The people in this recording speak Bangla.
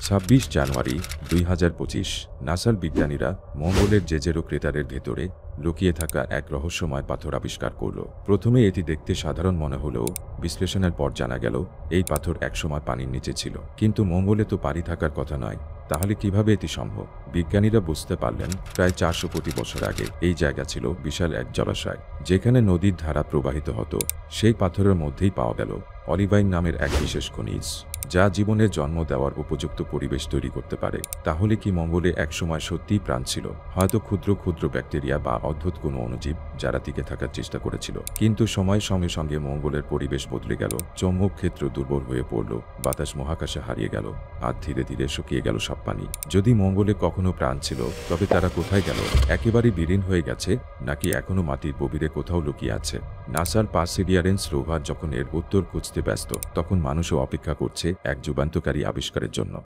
26 জানুয়ারি 2025 নাসার বিজ্ঞানীরা মঙ্গলের জেজেরো ক্রেটারের ভেতরে লুকিয়ে থাকা এক রহস্যময় পাথর আবিষ্কার করল। প্রথমে এটি দেখতে সাধারণ মনে হলেও বিশ্লেষণের পর জানা গেল এই পাথর একসময় পানির নিচে ছিল। কিন্তু মঙ্গলে তো পানি থাকার কথা নয়, তাহলে কিভাবে এটি সম্ভব? বিজ্ঞানীরা বুঝতে পারলেন প্রায় 400 কোটি বছর আগে এই জায়গা ছিল বিশাল এক জলাশয়, যেখানে নদীর ধারা প্রবাহিত হতো। সেই পাথরের মধ্যেই পাওয়া গেল অলিভাইন নামের এক বিশেষ খনিজ, যা জীবনের জন্ম দেওয়ার উপযুক্ত পরিবেশ তৈরি করতে পারে। তাহলে কি মঙ্গলে একসময় সত্যিই প্রাণ ছিল? হয়তো ক্ষুদ্র ক্ষুদ্র ব্যাকটেরিয়া বা অদ্ভুত কোনো অণুজীব যারা টিকে থাকার চেষ্টা করেছিল। কিন্তু সময়ের সঙ্গে সঙ্গে মঙ্গলের পরিবেশ বদলে গেল। চৌম্বক ক্ষেত্র দুর্বল হয়ে পড়ল, বাতাস মহাকাশে হারিয়ে গেল, আর ধীরে ধীরে শুকিয়ে গেল সব পানি। যদি মঙ্গলে কখনো প্রাণ ছিল, তবে তারা কোথায় গেল? একেবারে বিলীন হয়ে গেছে, নাকি এখনো মাটির গভীরে কোথাও লুকিয়ে আছে? নাসার পার্সিভিয়ারেন্স রোভার যখন এর উত্তর খুঁজতে ব্যস্ত, তখন মানুষও অপেক্ষা করছে এক যুগান্তকারী আবিষ্কারের জন্য।